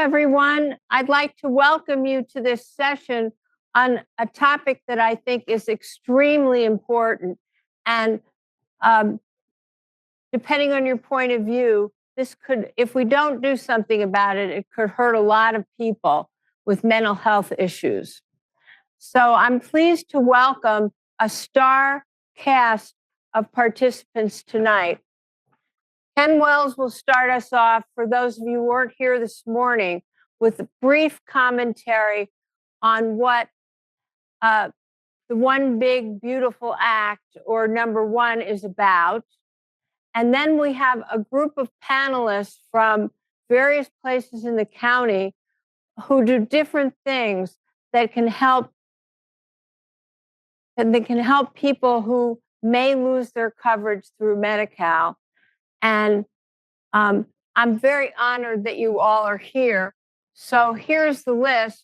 everyone. I'd like to welcome you to this session on a topic that I think is extremely important. And depending on your point of view, this could, if we don't do something about it, it could hurt a lot of people with mental health issues. So I'm pleased to welcome a star cast of participants tonight. Ken Wells will start us off, for those of you who weren't here this morning, with a brief commentary on what the One Big Beautiful Act, or number one, is about. And then we have a group of panelists from various places in the county who do different things that can help people who may lose their coverage through Medi-Cal. And I'm very honored that you all are here. So here's the list.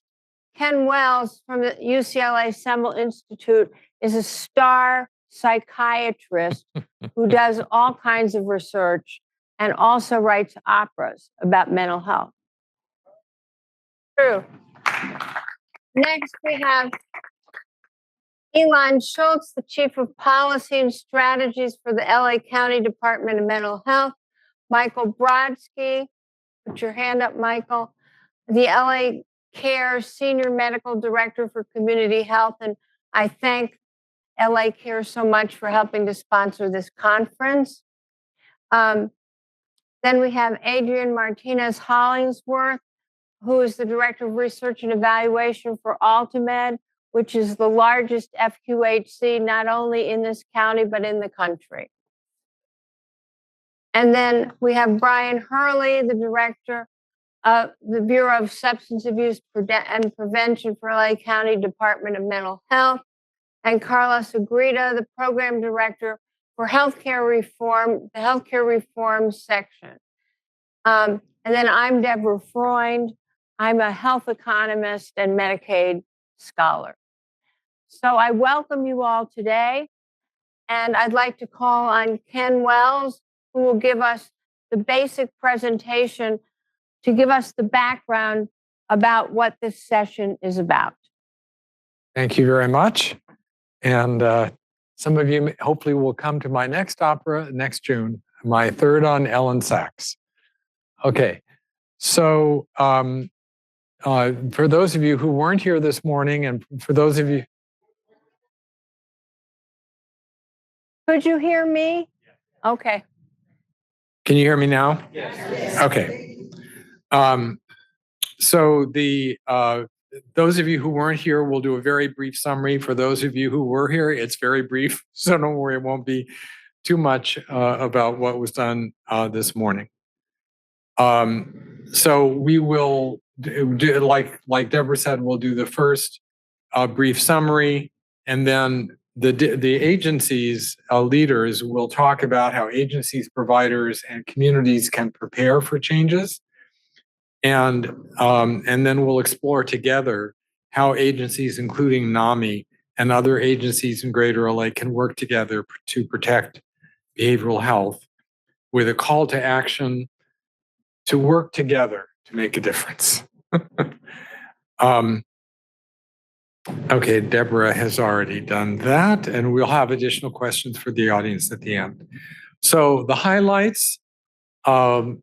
Ken Wells from the UCLA Semel Institute is a star psychiatrist who does all kinds of research and also writes operas about mental health. True. Next, we have Elan Shultz, the Chief of Policy and Strategies for the LA County Department of Mental Health. Michael Brodsky, put your hand up, Michael, the LA Care Senior Medical Director for Community Health. And I thank LA Care so much for helping to sponsor this conference. Then we have Adrian Martinez Hollingsworth, who is the Director of Research and Evaluation for Altamed, which is the largest FQHC, not only in this county, but in the country. And then we have Brian Hurley, the Director of the Bureau of Substance Abuse and Prevention for LA County Department of Mental Health, and Carlos Emerita, the Program Director for Healthcare Reform, the Healthcare Reform section. And then I'm Deborah Freund. I'm a health economist and Medicaid scholar. So I welcome you all today, and I'd like to call on Ken Wells, who will give us the basic presentation to give us the background about what this session is about. Thank you very much. And some of you hopefully will come to my next opera next June, my third on Elan sax. Okay, so for those of you who weren't here this morning, and for those of you... Could you hear me? Okay. Can you hear me now? Yes. Okay. So those of you who weren't here will do a very brief summary. For those of you who were here, it's very brief, so don't worry, it won't be too much about what was done this morning. So we will do, like Deborah said, we'll do the first brief summary, and then the agencies leaders will talk about how agencies, providers, and communities can prepare for changes. And then we'll explore together how agencies, including NAMI and other agencies in Greater LA, can work together to protect behavioral health, with a call to action to work together to make a difference. Okay, Deborah has already done that, and we'll have additional questions for the audience at the end. So the highlights. So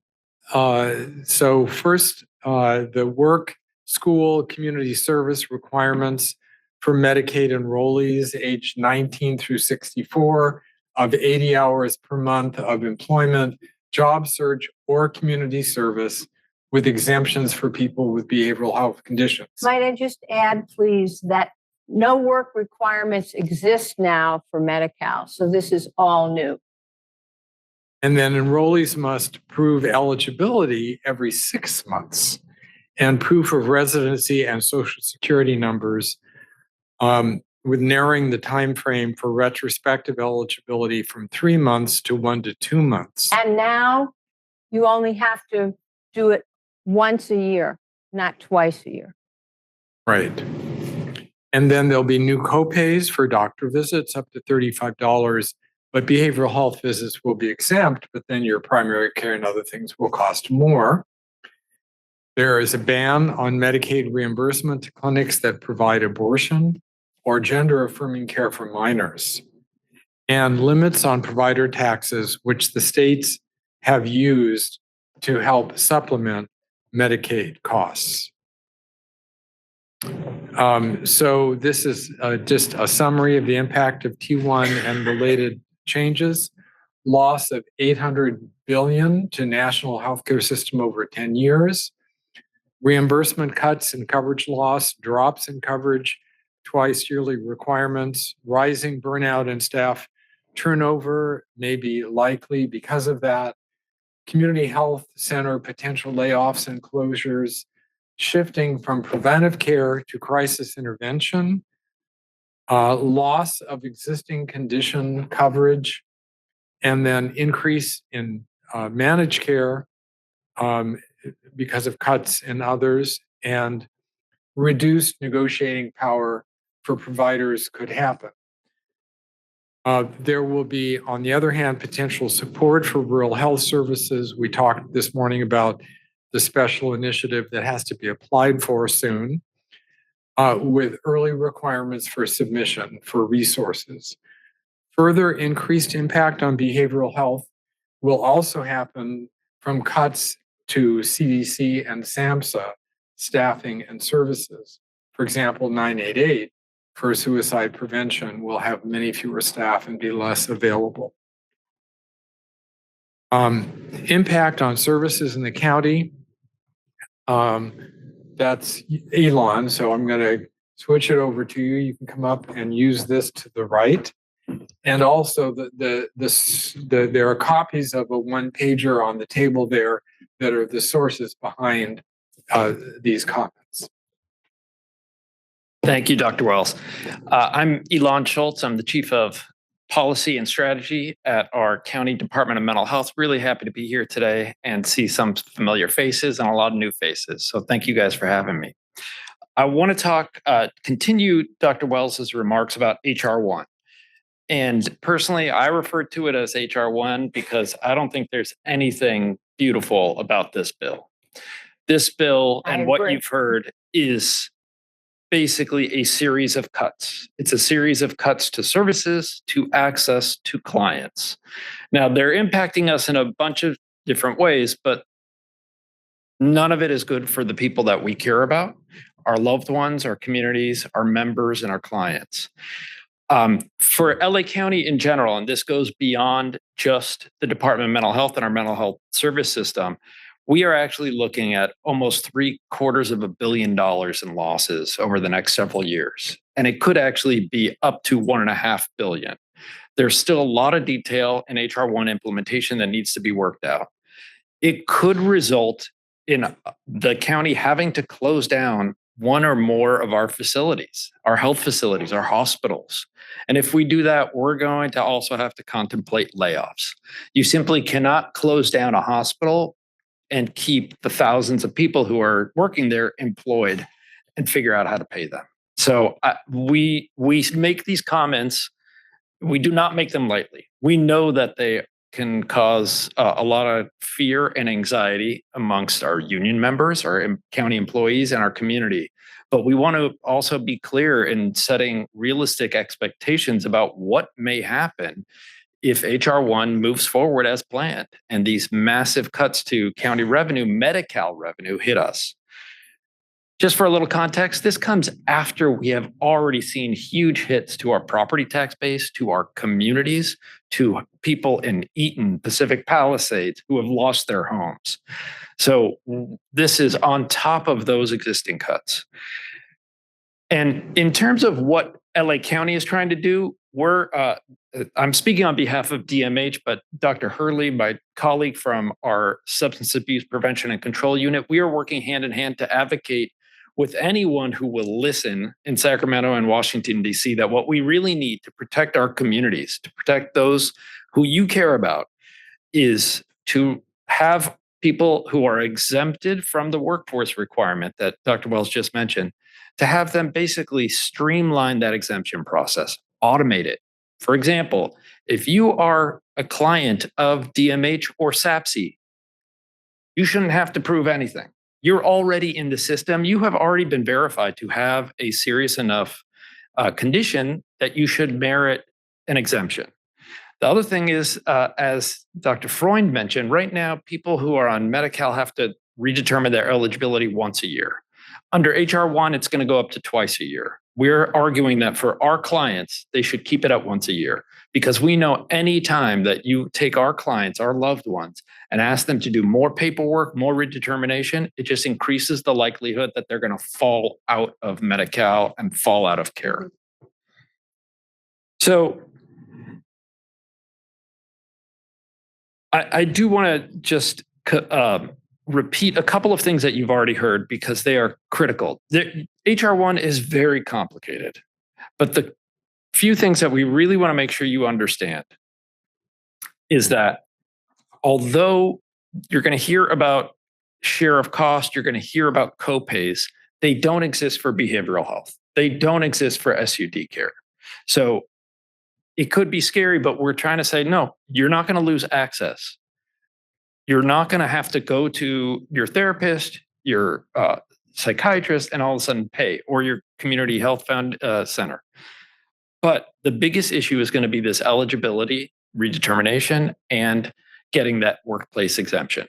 first, the work, school, community service requirements for Medicaid enrollees aged 19 through 64 of 80 hours per month of employment, job search, or community service, with exemptions for people with behavioral health conditions. Might I just add, please, that no work requirements exist now for Medi-Cal, so this is all new. And then enrollees must prove eligibility every 6 months, and proof of residency and social security numbers, with narrowing the time frame for retrospective eligibility from 3 months to 1 to 2 months. And now you only have to do it once a year, not twice a year. Right. And then there'll be new copays for doctor visits up to $35, but behavioral health visits will be exempt, but then your primary care and other things will cost more. There is a ban on Medicaid reimbursement to clinics that provide abortion or gender-affirming care for minors, and limits on provider taxes, which the states have used to help supplement Medicaid costs. So this is just a summary of the impact of T1 and related changes. Loss of $800 billion to national healthcare system over 10 years. Reimbursement cuts and coverage loss, drops in coverage, twice yearly requirements, rising burnout and staff turnover may be likely because of that. Community health center potential layoffs and closures, shifting from preventive care to crisis intervention, loss of existing condition coverage, and then increase in managed care because of cuts in others, and reduced negotiating power for providers could happen. There will be, on the other hand, potential support for rural health services. We talked this morning about the special initiative that has to be applied for soon, with early requirements for submission for resources. Further increased impact on behavioral health will also happen from cuts to CDC and SAMHSA staffing and services. For example, 988 for suicide prevention will have many fewer staff and be less available. Impact on services in the county. That's Elan, so I'm going to switch it over to you. You can come up and use this to the right. And also there are copies of a one-pager on the table there that are the sources behind these comments. Thank you, Dr. Wells. I'm Elan Shultz. I'm the Chief of Policy and Strategy at our County Department of Mental Health. Really happy to be here today and see some familiar faces and a lot of new faces. So thank you guys for having me. I want to continue Dr. Wells's remarks about HR 1. And personally, I refer to it as HR 1 because I don't think there's anything beautiful about this bill. This bill and what you've heard is basically a series of cuts. It's a series of cuts to services, to access, to clients. Now, they're impacting us in a bunch of different ways, but none of it is good for the people that we care about, our loved ones, our communities, our members, and our clients. For LA County in general, and this goes beyond just the Department of Mental Health and our mental health service system, we are actually looking at almost $750 million in losses over the next several years. And it could actually be up to $1.5 billion. There's still a lot of detail in HR 1 implementation that needs to be worked out. It could result in the county having to close down one or more of our facilities, our health facilities, our hospitals. And if we do that, we're going to also have to contemplate layoffs. You simply cannot close down a hospital and keep the thousands of people who are working there employed and figure out how to pay them. So we make these comments. We do not make them lightly. We know that they can cause a lot of fear and anxiety amongst our union members, our county employees, and our community. But we want to also be clear in setting realistic expectations about what may happen if HR 1 moves forward as planned and these massive cuts to county revenue, Medi-Cal revenue, hit us. Just for a little context, this comes after we have already seen huge hits to our property tax base, to our communities, to people in Eaton, Pacific Palisades who have lost their homes. So this is on top of those existing cuts. And in terms of what LA County is trying to do, I'm speaking on behalf of DMH, but Dr. Hurley, my colleague from our Substance Abuse Prevention and Control Unit, we are working hand in hand to advocate with anyone who will listen in Sacramento and Washington, D.C., that what we really need to protect our communities, to protect those who you care about, is to have people who are exempted from the workforce requirement that Dr. Wells just mentioned, to have them basically streamline that exemption process, automate it. For example, if you are a client of DMH or SAPSI, you shouldn't have to prove anything. You're already in the system. You have already been verified to have a serious enough condition that you should merit an exemption. The other thing is, as Dr. Freund mentioned, right now, people who are on Medi-Cal have to redetermine their eligibility once a year. Under HR 1, it's going to go up to twice a year. We're arguing that for our clients, they should keep it at once a year, because we know any time that you take our clients, our loved ones, and ask them to do more paperwork, more redetermination, it just increases the likelihood that they're going to fall out of Medi-Cal and fall out of care. So I do want to just repeat a couple of things that you've already heard, because they are critical. HR1 is very complicated, but the few things that we really want to make sure you understand is that although you're going to hear about share of cost, you're going to hear about copays, they don't exist for behavioral health. They don't exist for SUD care. So it could be scary, but we're trying to say, no, you're not going to lose access. You're not going to have to go to your therapist, your psychiatrist, and all of a sudden pay, or your community health center. But the biggest issue is going to be this eligibility, redetermination, and getting that workplace exemption.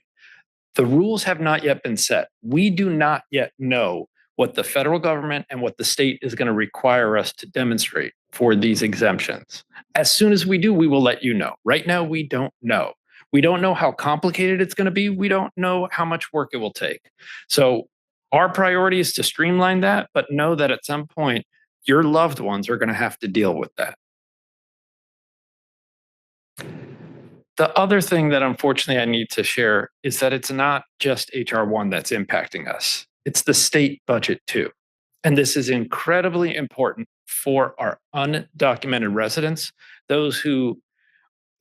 The rules have not yet been set. We do not yet know what the federal government and what the state is going to require us to demonstrate for these exemptions. As soon as we do, we will let you know. Right now, we don't know. We don't know how complicated it's going to be. We don't know how much work it will take. So our priority is to streamline that, but know that at some point, your loved ones are going to have to deal with that. The other thing that unfortunately I need to share is that it's not just HR1 that's impacting us. It's the state budget too. And this is incredibly important for our undocumented residents, those who,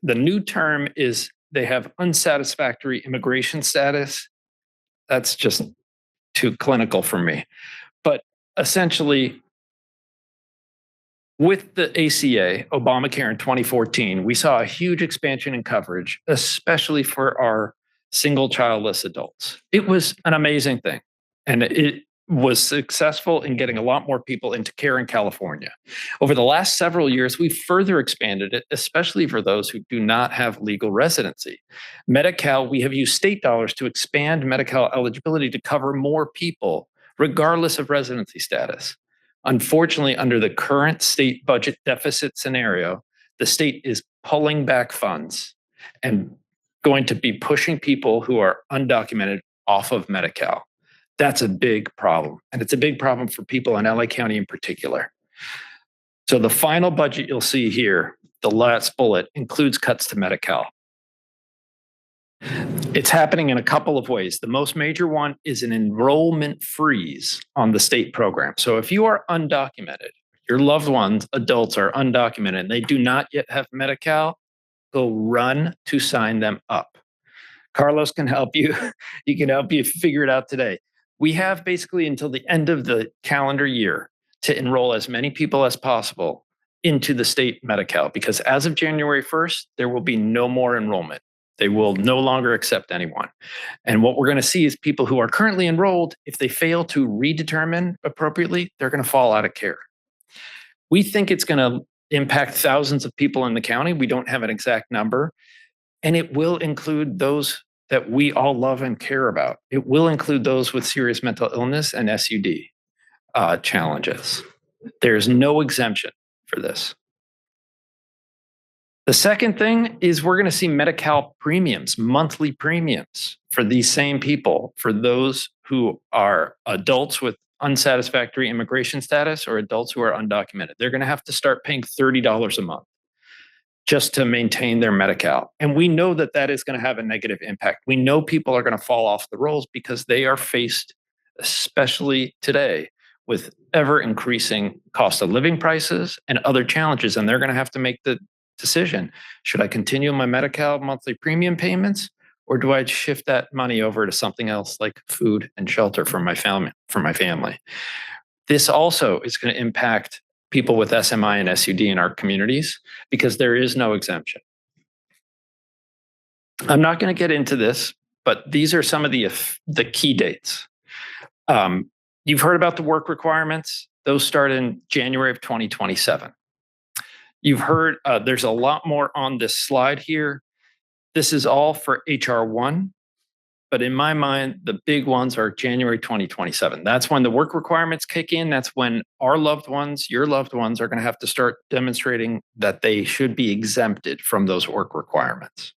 the new term is they have unsatisfactory immigration status. That's just too clinical for me. But essentially, with the ACA, Obamacare in 2014, we saw a huge expansion in coverage, especially for our single childless adults. It was an amazing thing. And it was successful in getting a lot more people into care in California. Over the last several years, we've further expanded it, especially for those who do not have legal residency. Medi-Cal, we have used state dollars to expand Medi-Cal eligibility to cover more people, regardless of residency status. Unfortunately, under the current state budget deficit scenario, the state is pulling back funds and going to be pushing people who are undocumented off of Medi-Cal. That's a big problem. And it's a big problem for people in LA County in particular. So the final budget you'll see here, the last bullet, includes cuts to Medi-Cal. It's happening in a couple of ways. The most major one is an enrollment freeze on the state program. So if you are undocumented, your loved ones, adults are undocumented, and they do not yet have Medi-Cal, go run to sign them up. Carlos can help you. He can help you figure it out today. We have basically until the end of the calendar year to enroll as many people as possible into the state Medi-Cal, because as of January 1st, there will be no more enrollment. They will no longer accept anyone. And what we're going to see is people who are currently enrolled, if they fail to redetermine appropriately, they're going to fall out of care. We think it's going to impact thousands of people in the county. We don't have an exact number. And it will include those that we all love and care about. It will include those with serious mental illness and SUD challenges. There's no exemption for this. The second thing is we're going to see Medi-Cal premiums, monthly premiums for these same people, for those who are adults with unsatisfactory immigration status or adults who are undocumented. They're going to have to start paying $30 a month just to maintain their Medi-Cal. And we know that that is going to have a negative impact. We know people are going to fall off the rolls because they are faced, especially today, with ever increasing cost of living prices and other challenges. And they're going to have to make the decision. Should I continue my Medi-Cal monthly premium payments, or do I shift that money over to something else like food and shelter for my family? This also is going to impact people with SMI and SUD in our communities because there is no exemption. I'm not going to get into this, but these are some of the key dates. You've heard about the work requirements. Those start in January of 2027. You've heard there's a lot more on this slide here. This is all for HR1, but in my mind, the big ones are January 2027. That's when the work requirements kick in. That's when our loved ones, your loved ones, are going to have to start demonstrating that they should be exempted from those work requirements.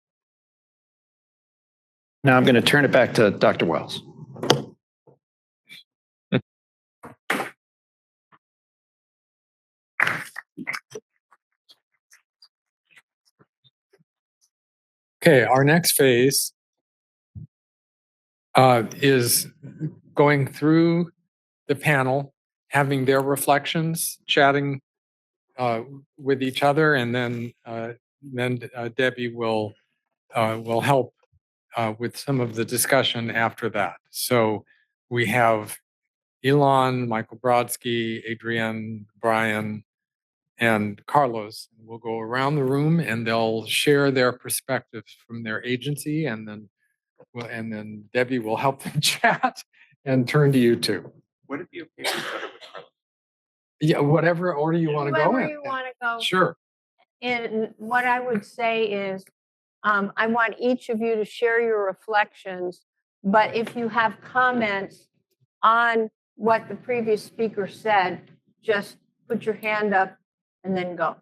Now I'm going to turn it back to Dr. Wells. Okay, our next phase is going through the panel, having their reflections, chatting with each other, and then Debbie will help with some of the discussion after that. So we have Elan, Michael Brodsky, Adrienne, Brian, and Carlos. We'll go around the room and they'll share their perspectives from their agency, and then Debbie will help them chat and turn to you too. Would it be okay to start with Carlos? Yeah, whatever order you want to go Wherever in. you want to go. Sure. And what I would say is, I want each of you to share your reflections, but if you have comments on what the previous speaker said, just put your hand up and then go.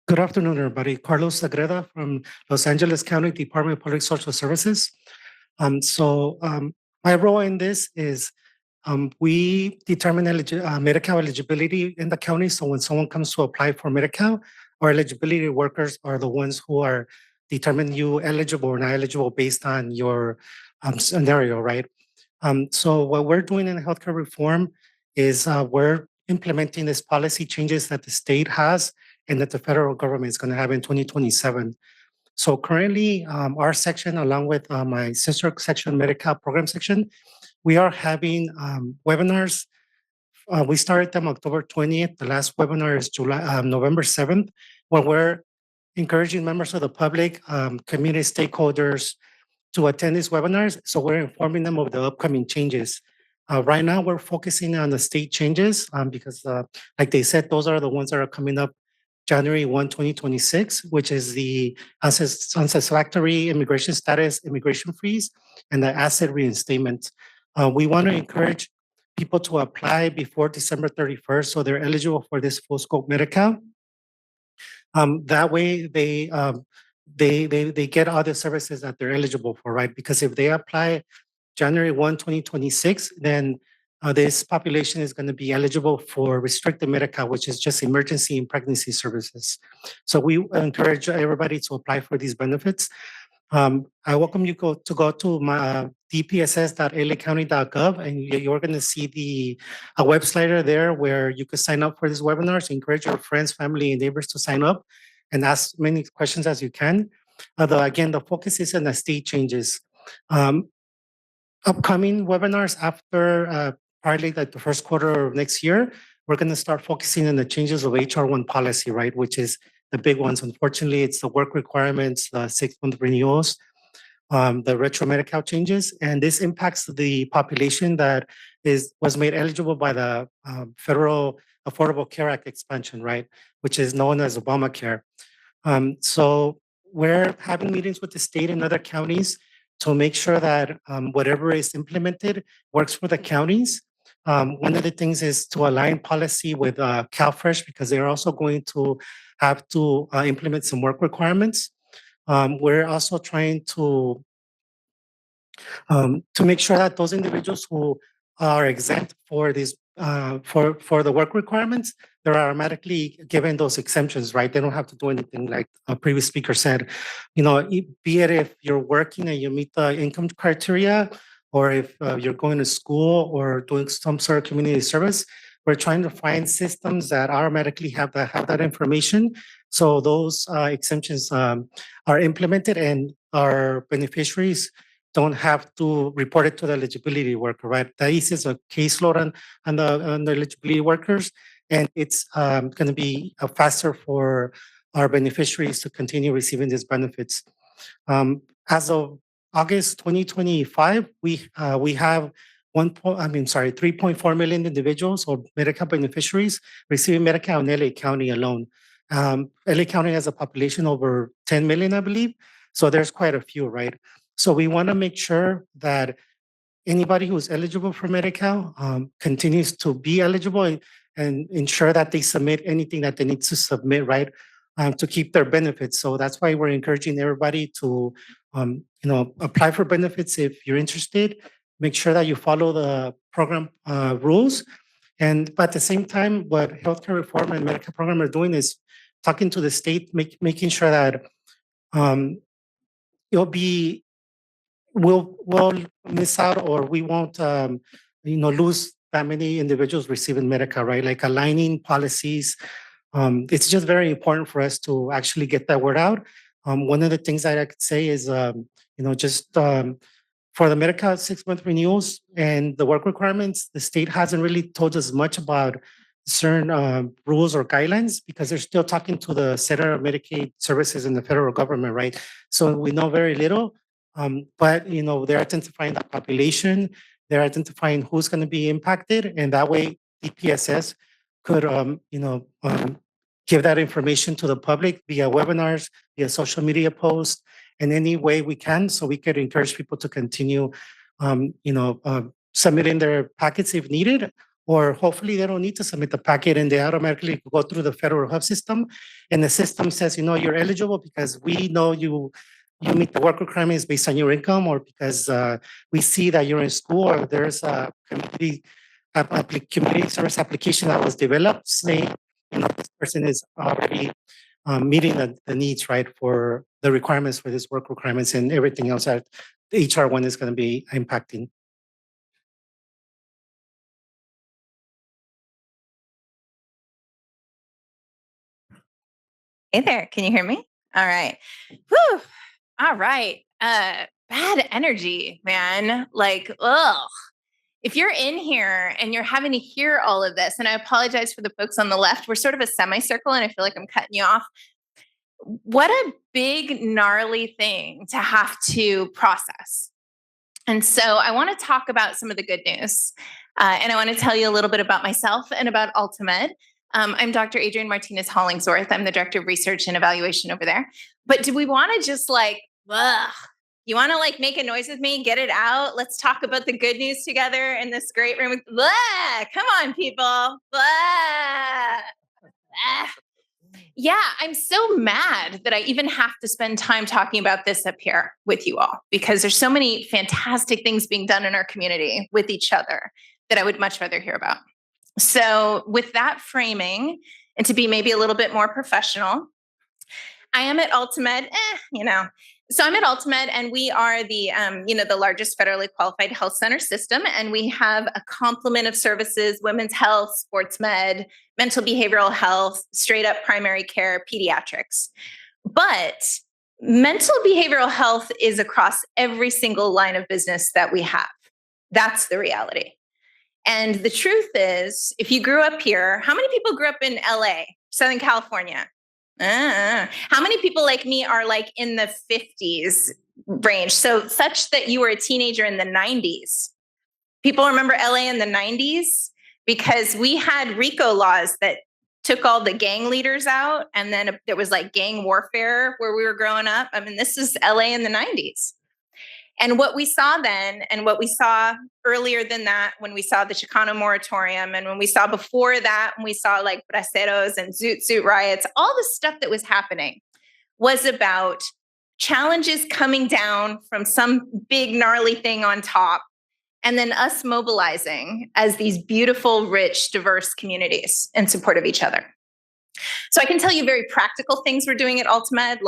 Good afternoon, everybody. Carlos Sagreda from Los Angeles County Department of Public Social Services. My role in this is we determine Medi-Cal eligibility in the county. So when someone comes to apply for Medi-Cal, our eligibility workers are the ones who are determining you eligible or not eligible based on your scenario, right? So what we're doing in healthcare reform is we're implementing these policy changes that the state has and that the federal government is going to have in 2027. So currently, our section, along with my sister section, Medi-Cal program section, we are having webinars. We started them October 20th. The last webinar is November 7th, where we're encouraging members of the public, community stakeholders to attend these webinars. So we're informing them of the upcoming changes. Right now, we're focusing on the state changes because, like they said, those are the ones that are coming up January 1, 2026, which is the unsatisfactory immigration status, immigration freeze, and the asset reinstatement. We want to encourage people to apply before December 31st, so they're eligible for this full scope Medi-Cal. That way, they get all the services that they're eligible for, right? Because if they apply January 1, 2026, then this population is going to be eligible for restricted Medi-Cal, which is just emergency and pregnancy services. So we encourage everybody to apply for these benefits. I welcome you to go to my dpss.lacounty.gov, and you're going to see a web slider there where you can sign up for this webinar. So encourage your friends, family, and neighbors to sign up and ask many questions as you can. Although again, the focus is on the state changes. Upcoming webinars after probably like the first quarter of next year, we're going to start focusing on the changes of HR1 policy, right? Which is the big ones. Unfortunately, it's the work requirements, the 6-month renewals, the retro Medi-Cal changes, and this impacts the population that was made eligible by the Federal Affordable Care Act expansion, right? Which is known as Obamacare. So we're having meetings with the state and other counties to make sure that whatever is implemented works for the counties. One of the things is to align policy with CalFresh, because they're also going to have to implement some work requirements. We're also trying to make sure that those individuals who are exempt for these for the work requirements, they're automatically given those exemptions, right? They don't have to do anything, like a previous speaker said. You know, be it if you're working and you meet the income criteria, or if you're going to school or doing some sort of community service, we're trying to find systems that automatically have that information. So those exemptions are implemented, and our beneficiaries don't have to report it to the eligibility worker, right? That eases a caseload on the eligibility workers, and it's going to be faster for our beneficiaries to continue receiving these benefits. As of August 2025, we have 3.4 million individuals or Medi-Cal beneficiaries receiving Medi-Cal in LA County alone. LA County has a population over 10 million, I believe. So there's quite a few, right? So we want to make sure that anybody who's eligible for Medi-Cal continues to be eligible and ensure that they submit anything that they need to submit, right, to keep their benefits. So that's why we're encouraging everybody to, apply for benefits if you're interested. Make sure that you follow the program rules. But at the same time, what healthcare reform and Medi-Cal program are doing is talking to the state, making sure that we'll miss out or we won't, lose that many individuals receiving Medi-Cal, right? Like aligning policies. It's just very important for us to actually get that word out. One of the things that I could say is, for the Medi-Cal 6-month renewals and the work requirements, the state hasn't really told us much about certain rules or guidelines because they're still talking to the Center of Medicaid Services in the federal government, right? So we know very little. But they're identifying the population, they're identifying who's going to be impacted, and that way DPSS could give that information to the public via webinars, via social media posts, in any way we can, so we could encourage people to continue submitting their packets if needed, or hopefully they don't need to submit the packet and they automatically go through the federal hub system, and the system says, you're eligible because we know you meet the work requirements based on your income, or because we see that you're in school, or there's a community service application that was developed saying, this person is already meeting the needs, right, for the requirements for this work requirements and everything else that the HR one is going to be impacting. Hey there, can you hear me? All right. Whew. All right. Bad energy, man. Like, ugh. If you're in here and you're having to hear all of this, and I apologize for the folks on the left, we're sort of a semicircle and I feel like I'm cutting you off. What a big, gnarly thing to have to process. And so I want to talk about some of the good news. And I want to tell you a little bit about myself and about Ultimed. I'm Dr. Adrienne Martinez Hollingsworth. I'm the Director of Research and Evaluation over there. But do we want to just you want to make a noise with me, get it out? Let's talk about the good news together in this great room. Come on, people. Yeah, I'm so mad that I even have to spend time talking about this up here with you all, because there's so many fantastic things being done in our community with each other that I would much rather hear about. So with that framing, and to be maybe a little bit more professional, I am at Ultimed, So I'm at Ultimed, and we are the, the largest federally qualified health center system. And we have a complement of services: women's health, sports med, mental behavioral health, straight up primary care, pediatrics. But mental behavioral health is across every single line of business that we have. That's the reality. And the truth is, if you grew up here, how many people grew up in LA, Southern California? How many people like me are in the 50s range? So such that you were a teenager in the 90s. People remember LA in the 90s because we had RICO laws that took all the gang leaders out. And then there was gang warfare where we were growing up. I mean, this is LA in the 90s. And what we saw then, and what we saw earlier than that, when we saw the Chicano moratorium, and when we saw before that, when we saw braceros and Zoot Suit riots, all the stuff that was happening was about challenges coming down from some big gnarly thing on top, and then us mobilizing as these beautiful, rich, diverse communities in support of each other. So I can tell you very practical things we're doing at Ultimed,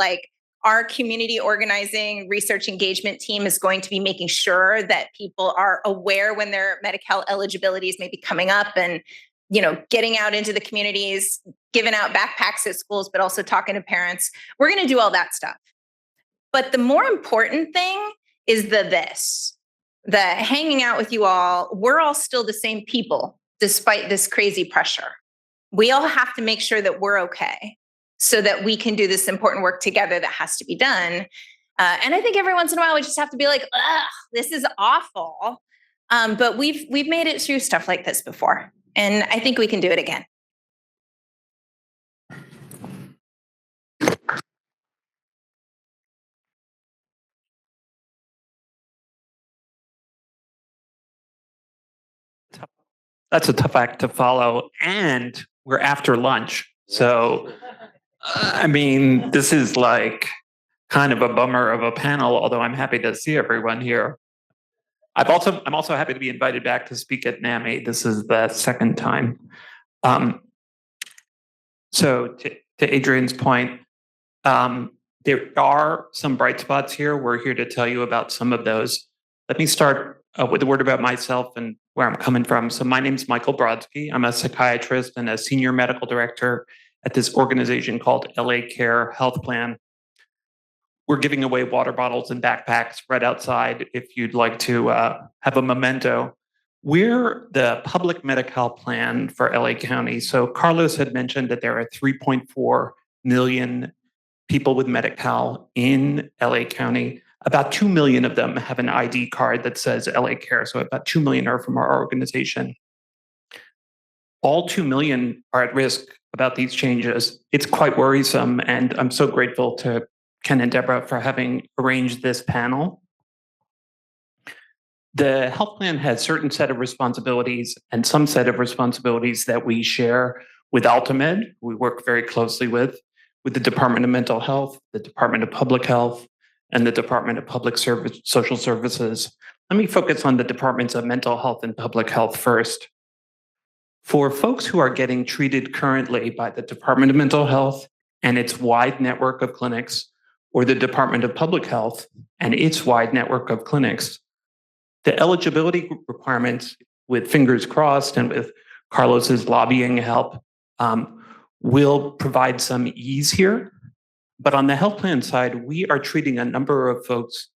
our community organizing research engagement team is going to be making sure that people are aware when their Medi-Cal eligibilities may be coming up, and, getting out into the communities, giving out backpacks at schools, but also talking to parents. We're going to do all that stuff. But the more important thing is the hanging out with you all. We're all still the same people, despite this crazy pressure. We all have to make sure that we're okay, so that we can do this important work together that has to be done. And I think every once in a while, we just have to be ugh, this is awful. But we've made it through stuff like this before, and I think we can do it again. That's a tough act to follow, and we're after lunch. So, I mean, this is like kind of a bummer of a panel, although I'm happy to see everyone here. I'm also happy to be invited back to speak at NAMI. This is the second time. So to Adrian's point, there are some bright spots here. We're here to tell you about some of those. Let me start with a word about myself and where I'm coming from. So my name is Michael Brodsky. I'm a psychiatrist and a senior medical director at this organization called LA Care Health Plan. We're giving away water bottles and backpacks right outside if you'd like to have a memento. We're the public Medi-Cal plan for LA County. So Carlos had mentioned that there are 3.4 million people with Medi-Cal in LA County. About 2 million of them have an ID card that says LA Care. So about 2 million are from our organization. All 2 million are at risk about these changes. It's quite worrisome. And I'm so grateful to Ken and Deborah for having arranged this panel. The health plan has certain set of responsibilities and some set of responsibilities that we share with Altamed. We work very closely with the Department of Mental Health, the Department of Public Health, and the Department of Public Service, Social Services. Let me focus on the Departments of Mental Health and Public Health first. For folks who are getting treated currently by the Department of Mental Health and its wide network of clinics, or the Department of Public Health and its wide network of clinics, the eligibility requirements, with fingers crossed and with Carlos's lobbying help, will provide some ease here. But on the health plan side, we are treating a number of folks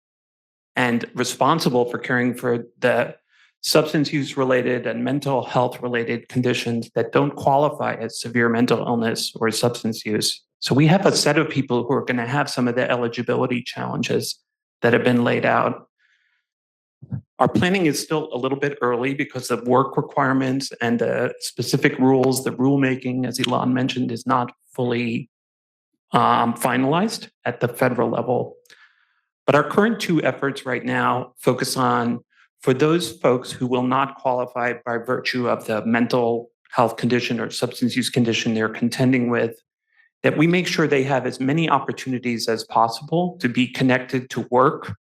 and responsible for caring for the substance use related and mental health related conditions that don't qualify as severe mental illness or substance use. So we have a set of people who are going to have some of the eligibility challenges that have been laid out. Our planning is still a little bit early because of work requirements and the specific rules. The rulemaking, as Elan mentioned, is not fully finalized at the federal level. But our current two efforts right now focus on, for those folks who will not qualify by virtue of the mental health condition or substance use condition they're contending with, that we make sure they have as many opportunities as possible to be connected to work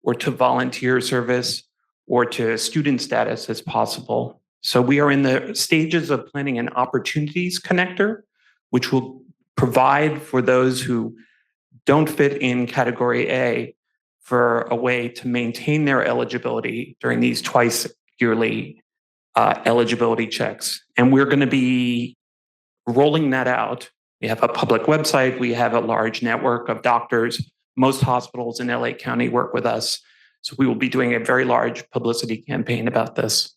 or to volunteer service or to student status as possible. So we are in the stages of planning an opportunities connector, which will provide for those who don't fit in category A for a way to maintain their eligibility during these twice yearly eligibility checks. And we're going to be rolling that out. We have a public website. We have a large network of doctors. Most hospitals in LA County work with us. So we will be doing a very large publicity campaign about this.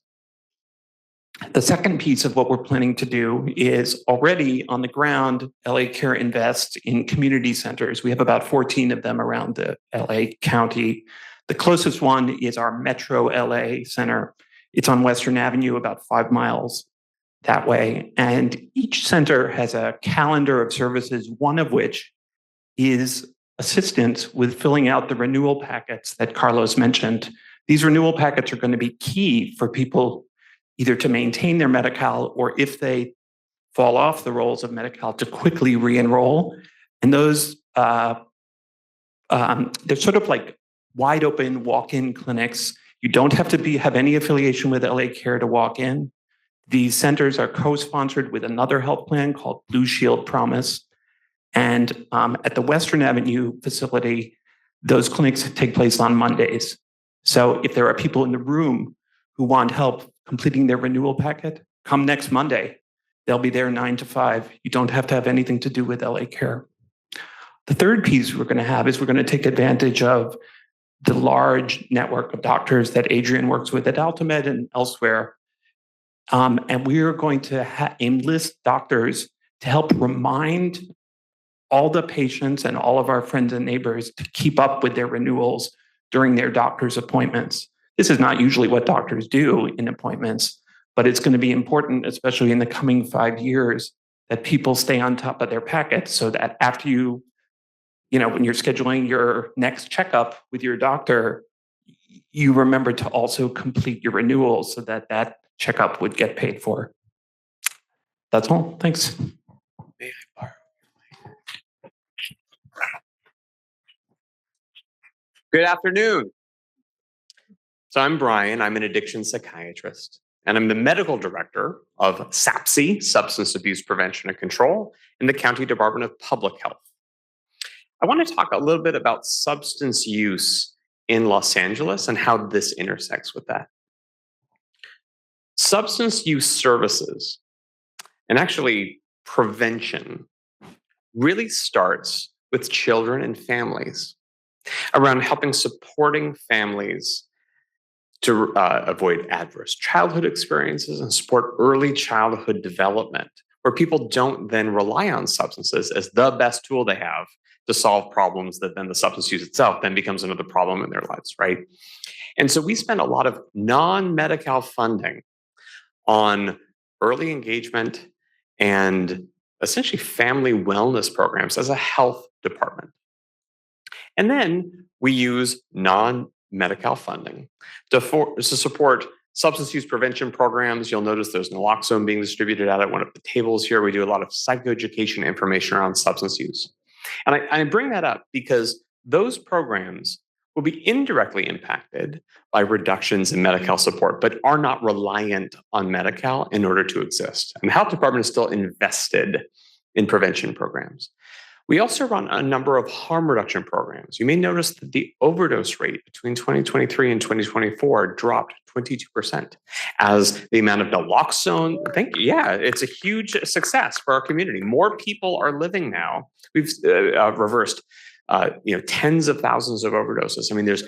The second piece of what we're planning to do is already on the ground, LA Care invests in community centers. We have about 14 of them around the LA County. The closest one is our Metro LA Center. It's on Western Avenue, about 5 miles that way. And each center has a calendar of services, one of which is assistance with filling out the renewal packets that Carlos mentioned. These renewal packets are going to be key for people either to maintain their Medi-Cal or if they fall off the rolls of Medi-Cal to quickly re-enroll. And those, they're sort of like wide open walk-in clinics. You don't have to have any affiliation with LA Care to walk in. These centers are co-sponsored with another health plan called Blue Shield Promise. And at the Western Avenue facility, those clinics take place on Mondays. So if there are people in the room who want help completing their renewal packet, come next Monday. They'll be there 9 to 5. You don't have to have anything to do with LA Care. The third piece we're going to have is we're going to take advantage of the large network of doctors that Adrian works with at Altamed and elsewhere. And we are going to enlist doctors to help remind all the patients and all of our friends and neighbors to keep up with their renewals during their doctor's appointments. This is not usually what doctors do in appointments, but it's going to be important, especially in the coming 5 years, that people stay on top of their packet so that after when you're scheduling your next checkup with your doctor, you remember to also complete your renewal so that that checkup would get paid for. That's all. Thanks. May I borrow? Good afternoon. So I'm Brian. I'm an addiction psychiatrist, and I'm the medical director of SAPC, Substance Abuse Prevention and Control, in the County Department of Public Health. I want to talk a little bit about substance use in Los Angeles and how this intersects with that. Substance use services, and actually prevention, really starts with children and families, around helping supporting families to avoid adverse childhood experiences and support early childhood development, where people don't then rely on substances as the best tool they have to solve problems that then the substance use itself then becomes another problem in their lives, right? And so we spend a lot of non-Medi-Cal funding on early engagement and essentially family wellness programs as a health department. And then we use non-Medi-Cal funding to support substance use prevention programs. You'll notice there's naloxone being distributed at one of the tables here. We do a lot of psychoeducation information around substance use. And I bring that up because those programs will be indirectly impacted by reductions in Medi-Cal support, but are not reliant on Medi-Cal in order to exist. And the health department is still invested in prevention programs. We also run a number of harm reduction programs. You may notice that the overdose rate between 2023 and 2024 dropped 22% as the amount of naloxone, it's a huge success for our community. More people are living now. We've reversed tens of thousands of overdoses. I mean, there's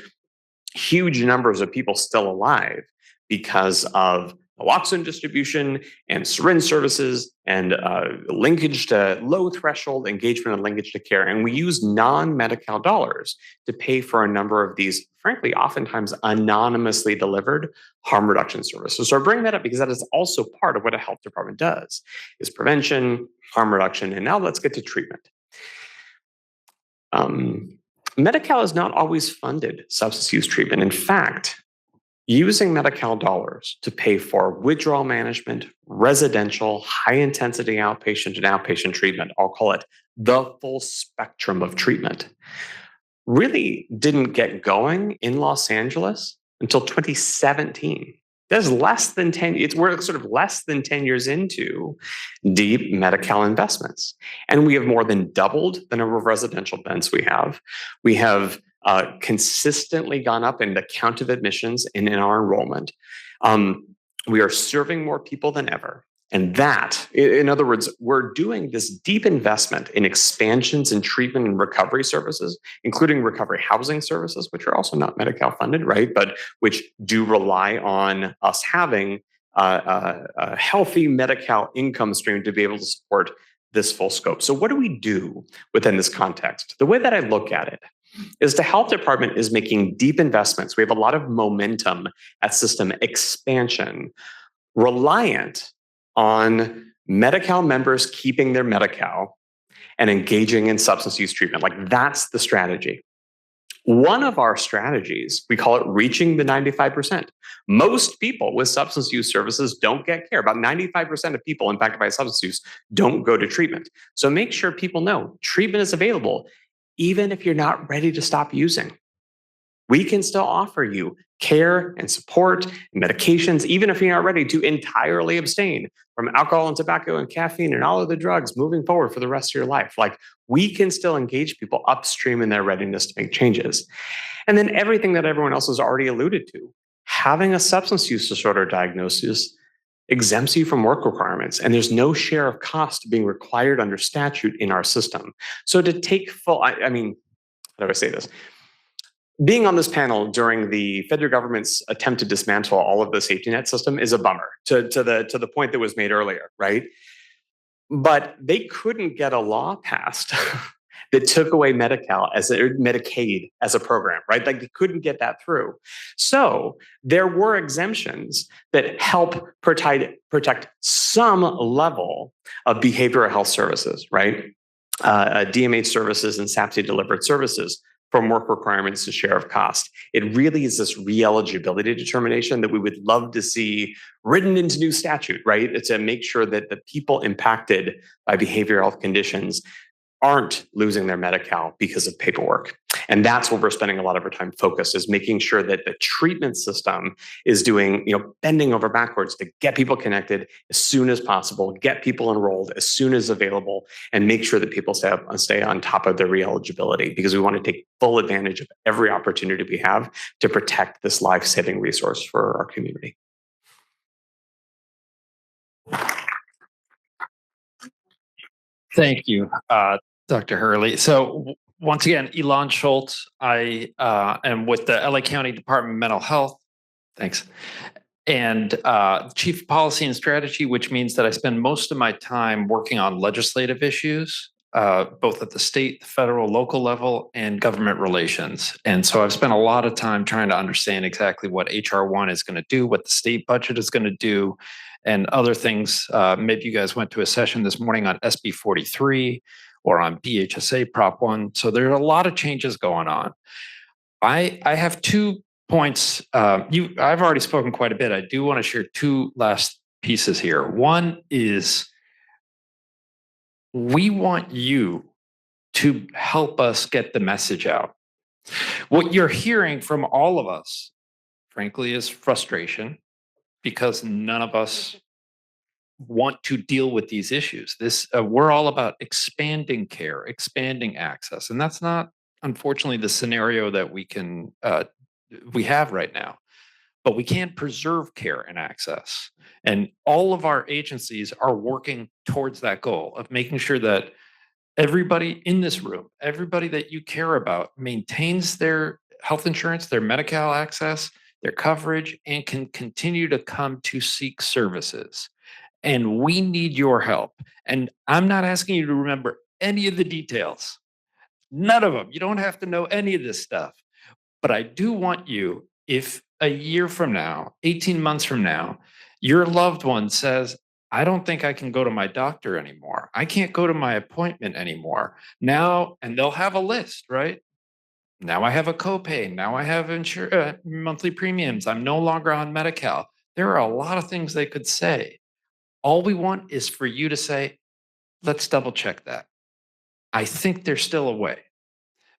huge numbers of people still alive because of naloxone distribution and syringe services and linkage to low threshold engagement and linkage to care. And we use non-Medi-Cal dollars to pay for a number of these, frankly, oftentimes anonymously delivered harm reduction services. So I bring that up because that is also part of what a health department does, is prevention, harm reduction, and now let's get to treatment. Medi-Cal has not always funded substance use treatment. In fact, using Medi-Cal dollars to pay for withdrawal management, residential, high-intensity outpatient and outpatient treatment, I'll call it the full spectrum of treatment, really didn't get going in Los Angeles until 2017. That's less than 10, we're sort of less than 10 years into deep Medi-Cal investments. And we have more than doubled the number of residential beds we have. We have consistently gone up in the count of admissions and in our enrollment. We are serving more people than ever. And that, in other words, we're doing this deep investment in expansions in treatment and recovery services, including recovery housing services, which are also not Medi-Cal funded, right? But which do rely on us having a healthy Medi-Cal income stream to be able to support this full scope. So what do we do within this context? The way that I look at it is the health department is making deep investments. We have a lot of momentum at system expansion, reliant on Medi-Cal members keeping their Medi-Cal and engaging in substance use treatment. Like, that's the strategy. One of our strategies, we call it reaching the 95%. Most people with substance use services don't get care. About 95% of people impacted by substance use don't go to treatment. So make sure people know treatment is available, even if you're not ready to stop using. We can still offer you care and support and medications, even if you're not ready to entirely abstain from alcohol and tobacco and caffeine and all of the drugs moving forward for the rest of your life. Like, we can still engage people upstream in their readiness to make changes. And then everything that everyone else has already alluded to, having a substance use disorder diagnosis exempts you from work requirements, and there's no share of cost being required under statute in our system. So to take full, how do I say this? Being on this panel during the federal government's attempt to dismantle all of the safety net system is a bummer, to the point that was made earlier, right? But they couldn't get a law passed that took away Medicaid as a program, right? Like they couldn't get that through. So there were exemptions that help protect some level of behavioral health services, right? DMH services and SAPC delivered services from work requirements to share of cost. It really is this re-eligibility determination that we would love to see written into new statute, right? To make sure that the people impacted by behavioral health conditions aren't losing their Medi-Cal because of paperwork. And that's what we're spending a lot of our time focused, is making sure that the treatment system is doing, bending over backwards to get people connected as soon as possible, get people enrolled as soon as available, and make sure that people stay on top of their re-eligibility, because we want to take full advantage of every opportunity we have to protect this life-saving resource for our community. Thank you, Dr. Hurley. So once again, Elan Shultz. I am with the LA County Department of Mental Health. Thanks. And Chief of Policy and Strategy, which means that I spend most of my time working on legislative issues, both at the state, the federal, local level, and government relations. And so I've spent a lot of time trying to understand exactly what HR 1 is going to do, what the state budget is going to do, and other things. Maybe you guys went to a session this morning on SB 43 or on BHSA Prop 1. So there are a lot of changes going on. I have 2 points. I've already spoken quite a bit. I do want to share 2 last pieces here. One is we want you to help us get the message out. What you're hearing from all of us, frankly, is frustration, because none of us want to deal with these issues. We're all about expanding care, expanding access, and that's not, unfortunately, the scenario that we have right now. But we can't preserve care and access, and all of our agencies are working towards that goal of making sure that everybody in this room, everybody that you care about, maintains their health insurance, their Medi-Cal access, their coverage, and can continue to come to seek services. And we need your help. And I'm not asking you to remember any of the details. None of them. You don't have to know any of this stuff. But I do want you, if a year from now, 18 months from now, your loved one says, I don't think I can go to my doctor anymore. I can't go to my appointment anymore. Now, and they'll have a list, right? Now I have a copay. Now I have monthly premiums. I'm no longer on Medi-Cal. There are a lot of things they could say. All we want is for you to say, let's double check that. I think there's still a way,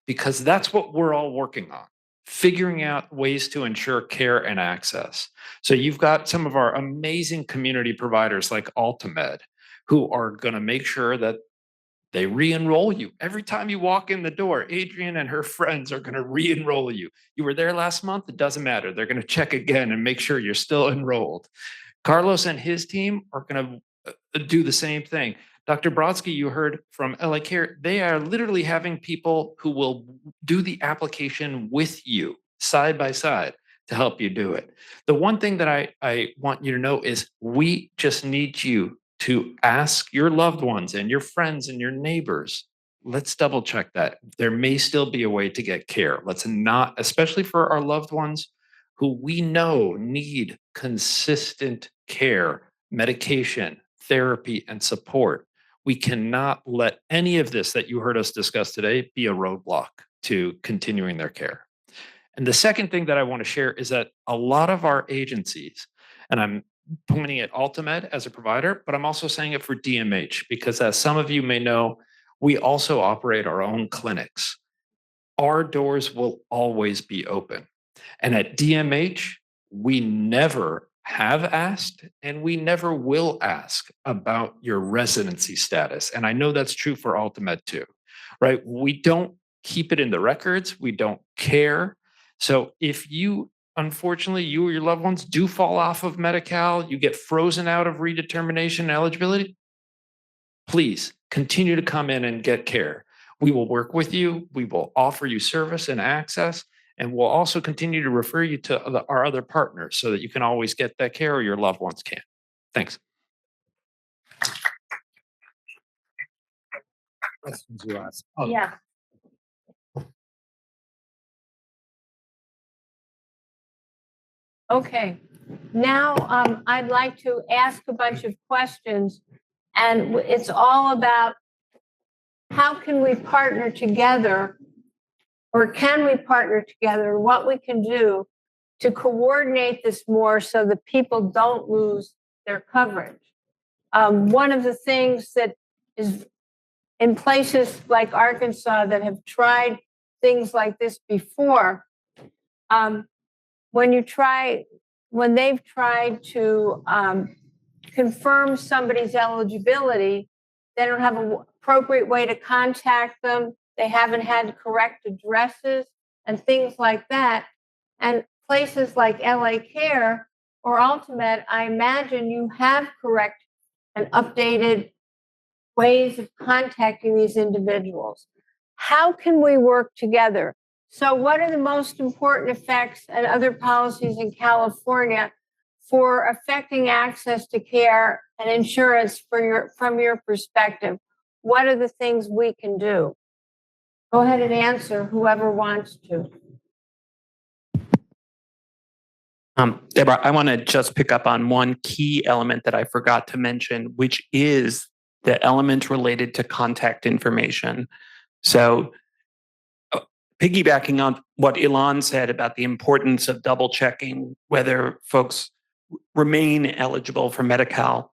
because that's what we're all working on, figuring out ways to ensure care and access. So you've got some of our amazing community providers like Ultimed, who are going to make sure that they re-enroll you. Every time you walk in the door, Adrienne and her friends are going to re-enroll you. You were there last month, it doesn't matter. They're going to check again and make sure you're still enrolled. Carlos and his team are going to do the same thing. Dr. Brodsky, you heard from LA Care, they are literally having people who will do the application with you side by side to help you do it. The one thing that I want you to know is we just need you to ask your loved ones and your friends and your neighbors, let's double check that. There may still be a way to get care. Let's not, especially for our loved ones who we know need consistent care, medication, therapy, and support. We cannot let any of this that you heard us discuss today be a roadblock to continuing their care. And the second thing that I want to share is that a lot of our agencies, and I'm pointing at Ultimed as a provider, but I'm also saying it for DMH, because as some of you may know, we also operate our own clinics. Our doors will always be open. And at DMH, we never have asked and we never will ask about your residency status. And I know that's true for Ultimed too, right? We don't keep it in the records. We don't care. So if you, unfortunately, you or your loved ones do fall off of Medi-Cal, you get frozen out of redetermination and eligibility, please continue to come in and get care. We will work with you. We will offer you service and access. And we'll also continue to refer you to our other partners so that you can always get that care or your loved ones can. Thanks. questions you asked. Oh, Yeah. Okay. Now, I'd like to ask a bunch of questions, and it's all about how can we partner together, or can we partner together, what we can do to coordinate this more so that people don't lose their coverage. One of the things that is in places like Arkansas that have tried things like this before, when they've tried to confirm somebody's eligibility, they don't have an appropriate way to contact them. They haven't had correct addresses and things like that. And places like LA Care or Ultimate, I imagine you have correct and updated ways of contacting these individuals. How can we work together? So what are the most important effects and other policies in California for affecting access to care and insurance from your perspective? What are the things we can do? Go ahead and answer, whoever wants to. Deborah, I want to just pick up on one key element that I forgot to mention, which is the element related to contact information. So piggybacking on what Elan said about the importance of double checking whether folks remain eligible for Medi-Cal,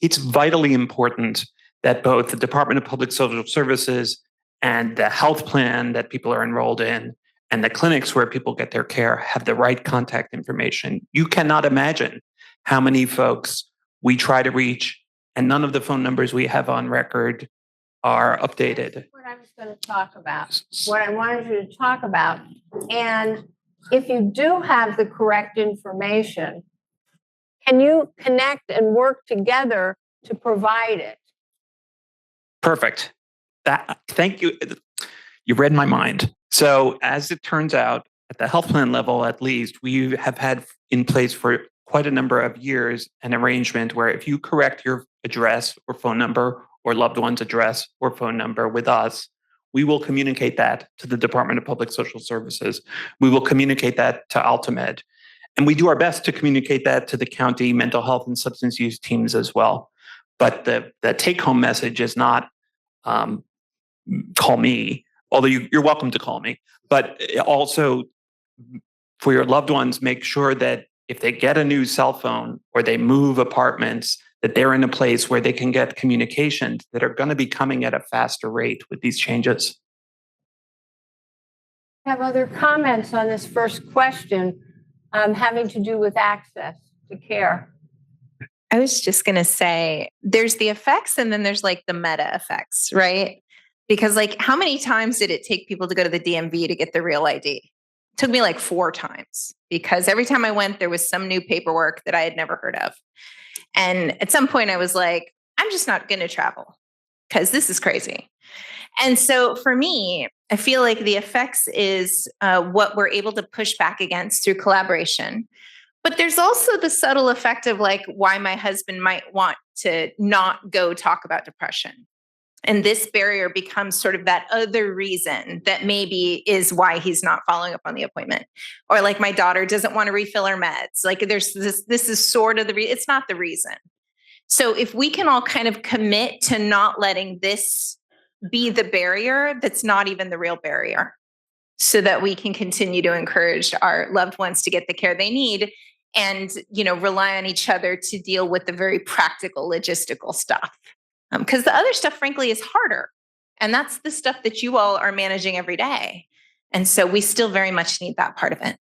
it's vitally important that both the Department of Public Social Services and the health plan that people are enrolled in and the clinics where people get their care have the right contact information. You cannot imagine how many folks we try to reach and none of the phone numbers we have on record are updated. That's what I was going to talk about, what I wanted you to talk about. And if you do have the correct information, can you connect and work together to provide it? Perfect. Thank you. You read my mind. So as it turns out, at the health plan level, at least, we have had in place for quite a number of years an arrangement where if you correct your address or phone number or loved one's address or phone number with us, we will communicate that to the Department of Public Social Services. We will communicate that to Ultimate. And we do our best to communicate that to the county mental health and substance use teams as well. But the take-home message is not call me, although you're welcome to call me, but also for your loved ones, make sure that if they get a new cell phone or they move apartments, that they're in a place where they can get communications that are going to be coming at a faster rate with these changes. Have other comments on this first question having to do with access to care? I was just going to say there's the effects and then there's like the meta effects, right? Because like how many times did it take people to go to the DMV to get their real ID? It took me like 4 times because every time I went, there was some new paperwork that I had never heard of. And at some point I was like, I'm just not going to travel because this is crazy. And so for me, I feel like the effects is what we're able to push back against through collaboration. But there's also the subtle effect of like why my husband might want to not go talk about depression. And this barrier becomes sort of that other reason that maybe is why he's not following up on the appointment. Or like my daughter doesn't want to refill her meds. Like there's this is sort of it's not the reason. So if we can all kind of commit to not letting this be the barrier, that's not even the real barrier, so that we can continue to encourage our loved ones to get the care they need and, rely on each other to deal with the very practical logistical stuff. Because the other stuff, frankly, is harder. And that's the stuff that you all are managing every day. And so we still very much need that part of it.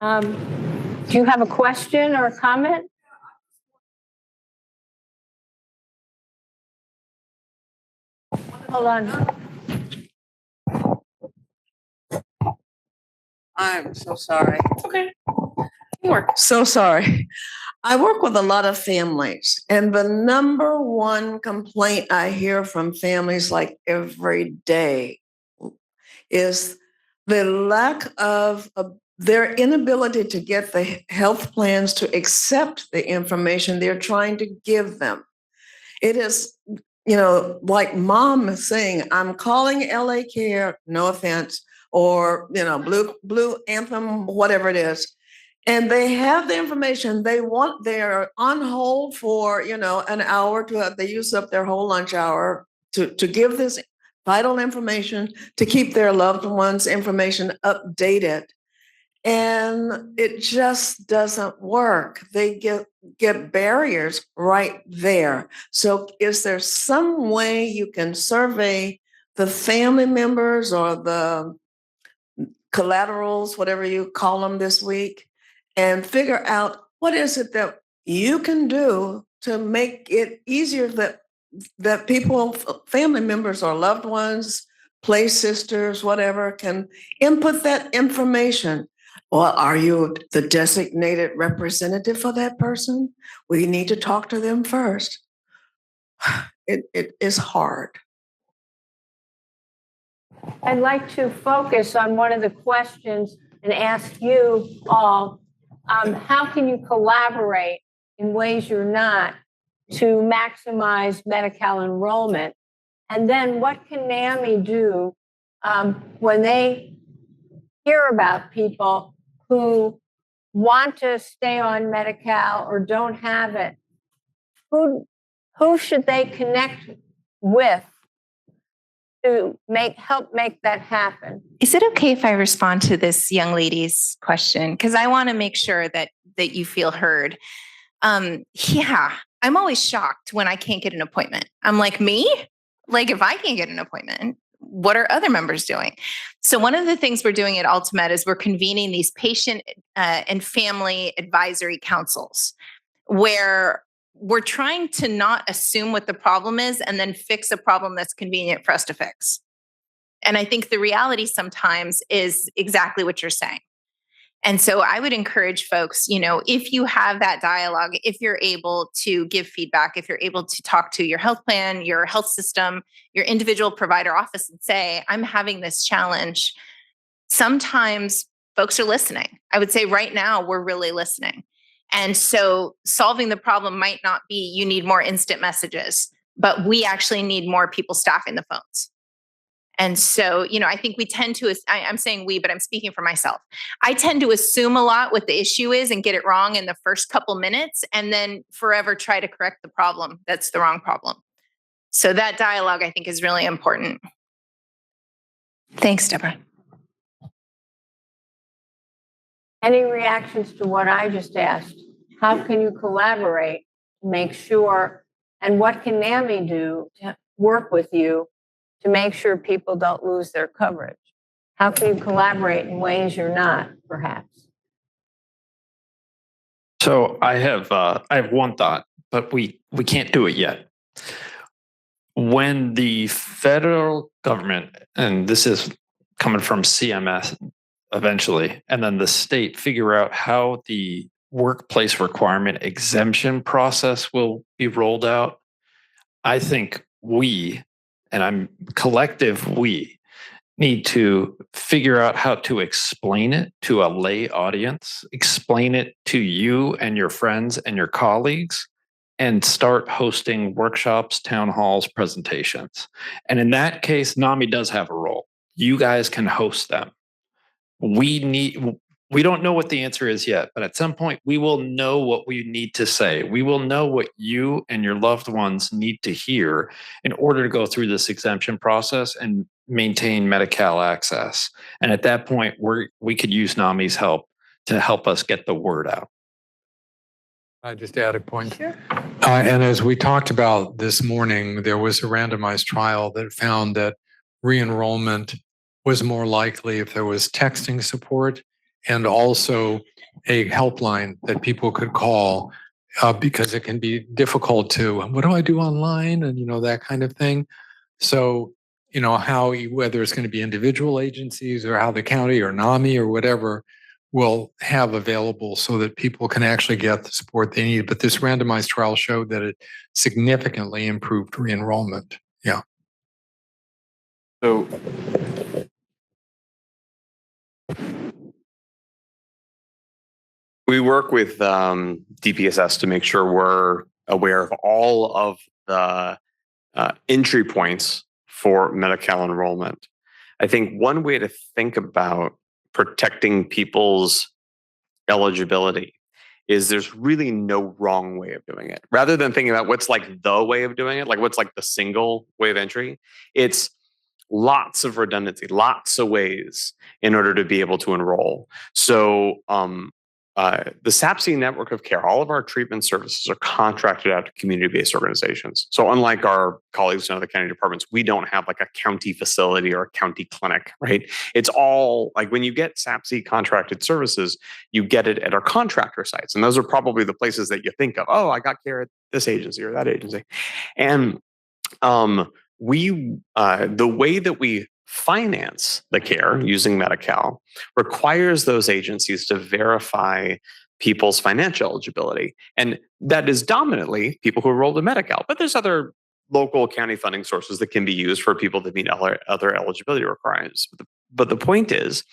Do you have a question or a comment? Hold on. I'm so sorry. Okay. So sorry. I work with a lot of families, and the number one complaint I hear from families like every day is the lack of their inability to get the health plans to accept the information they're trying to give them. It is, like mom is saying, I'm calling LA Care, no offense, or, Blue Anthem, whatever it is. And they have the information they're on hold for, an hour they use up their whole lunch hour to give this vital information to keep their loved ones' information updated. And it just doesn't work. They get barriers right there. So is there some way you can survey the family members or the collaterals, whatever you call them this week, and figure out what is it that you can do to make it easier that people, family members or loved ones, play sisters, whatever, can input that information. Well, are you the designated representative for that person? We need to talk to them first. It is hard. I'd like to focus on one of the questions and ask you all, how can you collaborate in ways you're not to maximize Medi-Cal enrollment? And then what can NAMI do when they hear about people who want to stay on Medi-Cal or don't have it? Who should they connect with to help make that happen? Is it okay if I respond to this young lady's question? Because I want to make sure that you feel heard. Yeah, I'm always shocked when I can't get an appointment. I'm like, me? Like, if I can't get an appointment, what are other members doing? So one of the things we're doing at UltiMed is we're convening these patient and family advisory councils where we're trying to not assume what the problem is and then fix a problem that's convenient for us to fix. And I think the reality sometimes is exactly what you're saying. And so I would encourage folks, if you have that dialogue, if you're able to give feedback, if you're able to talk to your health plan, your health system, your individual provider office and say, I'm having this challenge. Sometimes folks are listening. I would say right now we're really listening. And so solving the problem might not be you need more instant messages, but we actually need more people staffing the phones. And so, I think we tend to, I'm saying we, but I'm speaking for myself. I tend to assume a lot what the issue is and get it wrong in the first couple minutes and then forever try to correct the problem. That's the wrong problem. So that dialogue, I think, is really important. Thanks, Deborah. Any reactions to what I just asked? How can you collaborate to make sure, and what can NAMI do to work with you to make sure people don't lose their coverage? How can you collaborate in ways you're not, perhaps? So I have one thought, but we can't do it yet. When the federal government, and this is coming from CMS eventually, and then the state figure out how the workplace requirement exemption process will be rolled out, I think we need to figure out how to explain it to a lay audience, explain it to you and your friends and your colleagues, and start hosting workshops, town halls, presentations. And in that case, NAMI does have a role. You guys can host them. We don't know what the answer is yet, but at some point we will know what we need to say. We will know what you and your loved ones need to hear in order to go through this exemption process and maintain Medi-Cal access. And at that point, we could use NAMI's help to help us get the word out. I just add a point. Sure. And as we talked about this morning, there was a randomized trial that found that re-enrollment was more likely if there was texting support and also a helpline that people could call because it can be difficult to, what do I do online? And, that kind of thing. So, whether it's going to be individual agencies or how the county or NAMI or whatever will have available so that people can actually get the support they need. But this randomized trial showed that it significantly improved re-enrollment. Yeah. So We work with DPSS to make sure we're aware of all of the entry points for Medi-Cal enrollment. I think one way to think about protecting people's eligibility is there's really no wrong way of doing it. Rather than thinking about what's like the way of doing it, like what's like the single way of entry, it's lots of redundancy, lots of ways in order to be able to enroll. So the SAPC network of care, all of our treatment services are contracted out to community-based organizations. So unlike our colleagues in other county departments, we don't have like a county facility or a county clinic, right? It's all like when you get SAPC contracted services, you get it at our contractor sites. And those are probably the places that you think of, oh, I got care at this agency or that agency. And the way that we finance the care using Medi-Cal requires those agencies to verify people's financial eligibility. And that is dominantly people who enrolled in Medi-Cal, but there's other local county funding sources that can be used for people that meet other eligibility requirements. But the point is,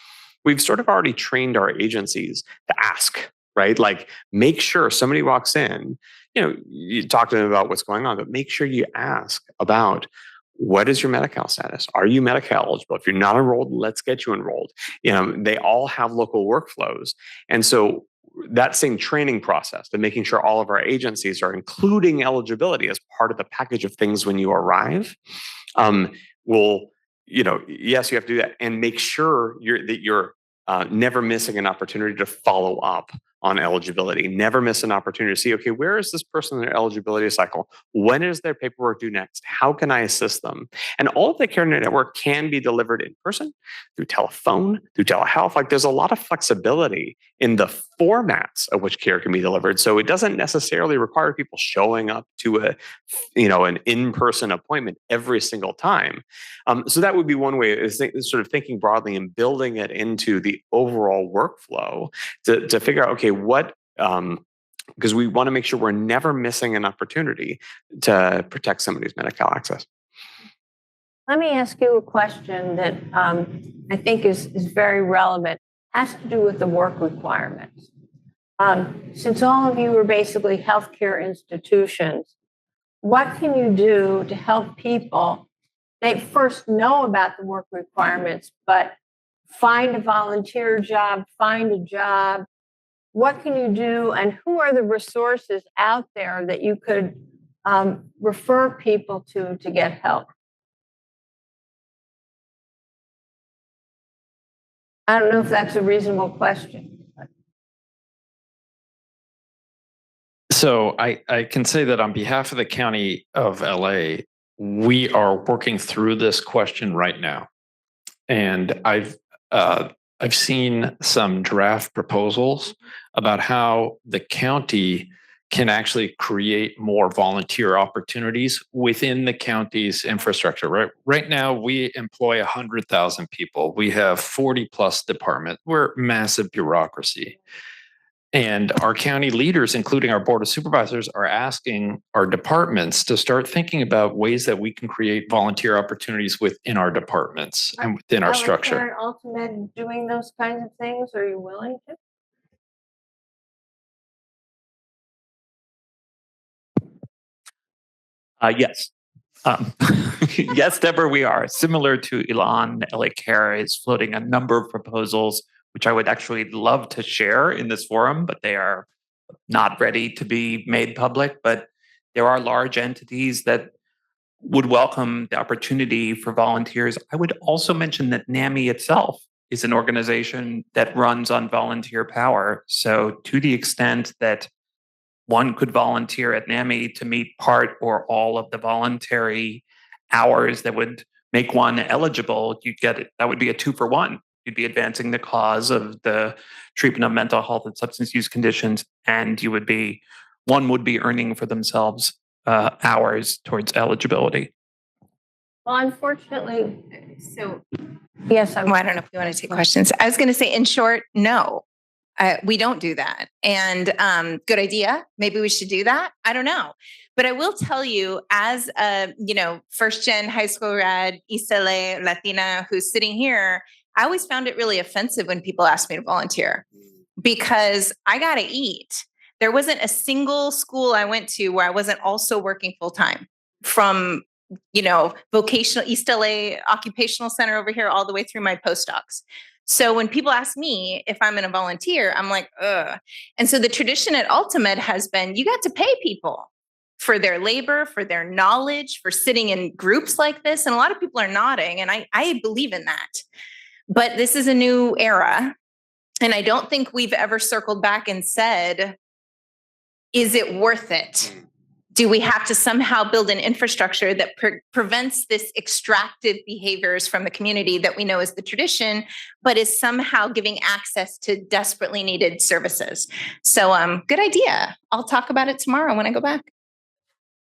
we've sort of already trained our agencies to ask, right? Like make sure somebody walks in, you talk to them about what's going on, but make sure you ask about what is your Medi-Cal status? Are you Medi-Cal eligible? If you're not enrolled, let's get you enrolled. They all have local workflows. And so that same training process and making sure all of our agencies are including eligibility as part of the package of things when you arrive will, yes, you have to do that and make sure that you're never missing an opportunity to follow up on eligibility. Never miss an opportunity to see, okay, where is this person in their eligibility cycle? When is their paperwork due next? How can I assist them? And all of the care network can be delivered in person, through telephone, through telehealth. Like there's a lot of flexibility in the formats of which care can be delivered. So it doesn't necessarily require people showing up to an in-person appointment every single time. So that would be one way, is sort of thinking broadly and building it into the overall workflow to figure out, okay, what, because we want to make sure we're never missing an opportunity to protect somebody's Medi-Cal access. Let me ask you a question that I think is very relevant. It has to do with the work requirements. Since all of you are basically healthcare institutions, what can you do to help people? They first know about the work requirements, but find a volunteer job, find a job. What can you do, and who are the resources out there that you could refer people to get help? I don't know if that's a reasonable question. So I can say that on behalf of the County of LA, we are working through this question right now. And I've seen some draft proposals about how the county can actually create more volunteer opportunities within the county's infrastructure. Right now, we employ 100,000 people. We have 40 plus departments. We're massive bureaucracy. And our county leaders, including our board of supervisors, are asking our departments to start thinking about ways that we can create volunteer opportunities within our departments and within our structure. Ultimate doing those kinds of things? Are you willing to? Yes. Yes, Deborah, we are. Similar to Elan, LA Care is floating a number of proposals, which I would actually love to share in this forum, but they are not ready to be made public. But there are large entities that would welcome the opportunity for volunteers. I would also mention that NAMI itself is an organization that runs on volunteer power. So to the extent that one could volunteer at NAMI to meet part or all of the voluntary hours that would make one eligible, you'd get it. That would be a 2-for-1. You'd be advancing the cause of the treatment of mental health and substance use conditions, and one would be earning for themselves hours towards eligibility. Well, unfortunately, So, yes, I don't know if you want to take questions. I was going to say, in short, no, we don't do that. And good idea. Maybe we should do that. I don't know. But I will tell you, as a first gen high school grad, East LA Latina who's sitting here, I always found it really offensive when people asked me to volunteer, because I got to eat. There wasn't a single school I went to where I wasn't also working full time, from, vocational East LA occupational center over here all the way through my postdocs. So when people ask me if I'm going to volunteer, I'm like, ugh. And so the tradition at UltiMed has been, you got to pay people for their labor, for their knowledge, for sitting in groups like this. And a lot of people are nodding, and I believe in that. But this is a new era. And I don't think we've ever circled back and said, is it worth it? Do we have to somehow build an infrastructure that prevents this extractive behaviors from the community that we know is the tradition, but is somehow giving access to desperately needed services? So good idea. I'll talk about it tomorrow when I go back.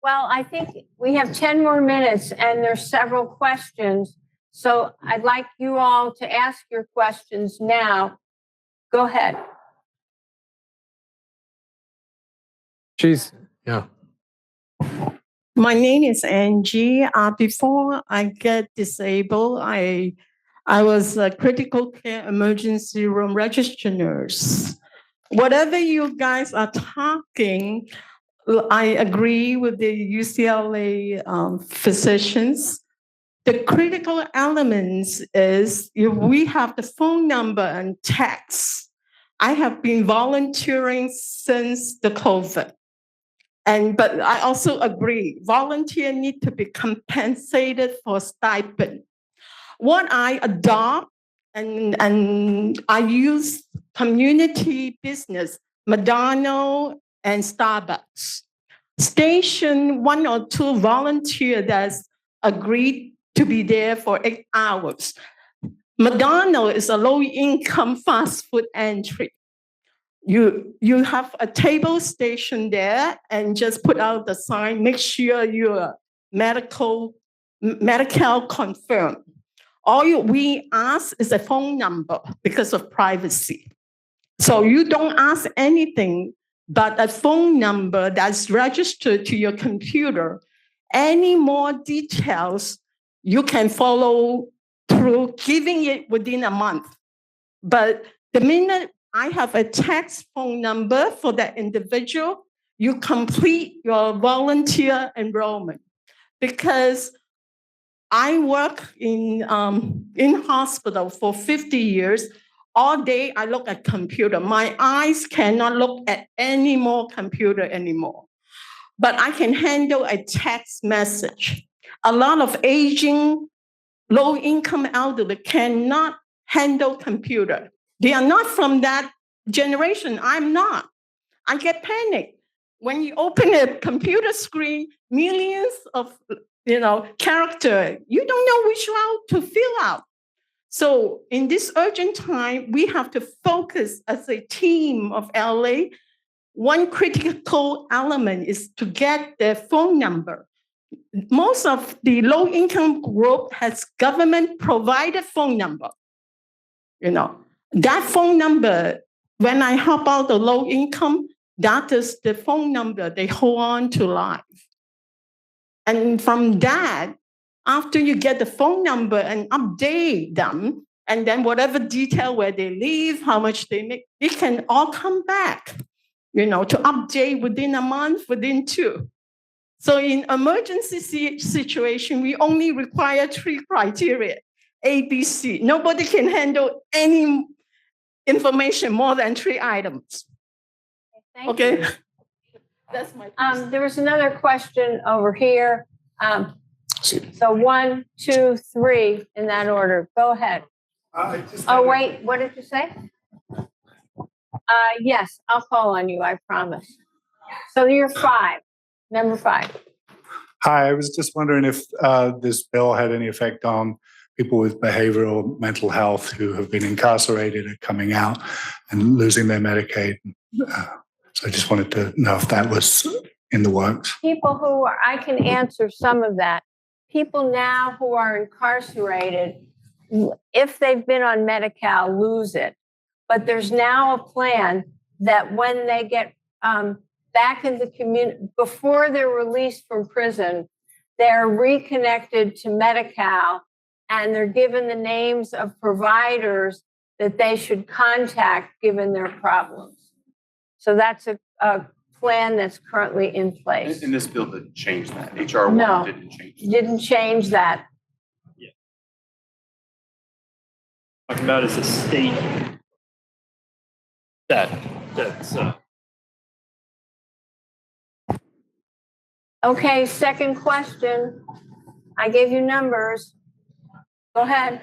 Well, I think we have 10 more minutes and there's several questions. So I'd like you all to ask your questions now. Go ahead. Yeah. My name is Angie. Before I get disabled, I was a critical care emergency room registered nurse. Whatever you guys are talking, I agree with the UCLA physicians. The critical elements is if we have the phone number and text. I have been volunteering since the COVID. But I also agree, volunteers need to be compensated for stipend. What I adopt and I use community business, McDonald's and Starbucks. Station 1 or 2 volunteers that's agreed to be there for 8 hours. McDonald's is a low-income fast food entry. You have a table station there and just put out the sign, make sure you're Medicaid confirmed. All we ask is a phone number because of privacy. So you don't ask anything but a phone number that's registered to your computer. Any more details, you can follow through giving it within a month. But the minute I have a text phone number for that individual, you complete your volunteer enrollment. Because I work in hospital for 50 years. All day I look at computer. My eyes cannot look at any more computer anymore. But I can handle a text message. A lot of aging, low-income elderly cannot handle computer. They are not from that generation. I'm not. I get panicked. When you open a computer screen, millions of character, you don't know which route to fill out. So in this urgent time, we have to focus as a team of LA. One critical element is to get their phone number. Most of the low-income group has government-provided phone number. That phone number, when I help out the low-income, that is the phone number they hold on to life. And from that, after you get the phone number and update them, and then whatever detail where they live, how much they make, it can all come back, to update within a month, within 2. So in emergency situation, we only require 3 criteria, A, B, C. Nobody can handle any information more than 3 items. Thank you. That's my there was another question over here. So 1, 2, 3 in that order. Go ahead. Wait, what did you say? Yes, I'll call on you, I promise. So you're 5, number 5. Hi, I was just wondering if this bill had any effect on people with behavioral mental health who have been incarcerated and coming out and losing their Medicaid. So I just wanted to know if that was in the works. I can answer some of that. People now who are incarcerated, if they've been on Medi-Cal, lose it. But there's now a plan that when they get back in the community, before they're released from prison, they're reconnected to Medi-Cal and they're given the names of providers that they should contact given their problems. So that's a plan that's currently in place. And this bill didn't change that. HR1 No. didn't change that. Didn't change that. Talking about is a state that's Okay, second question. I gave you numbers. Go ahead.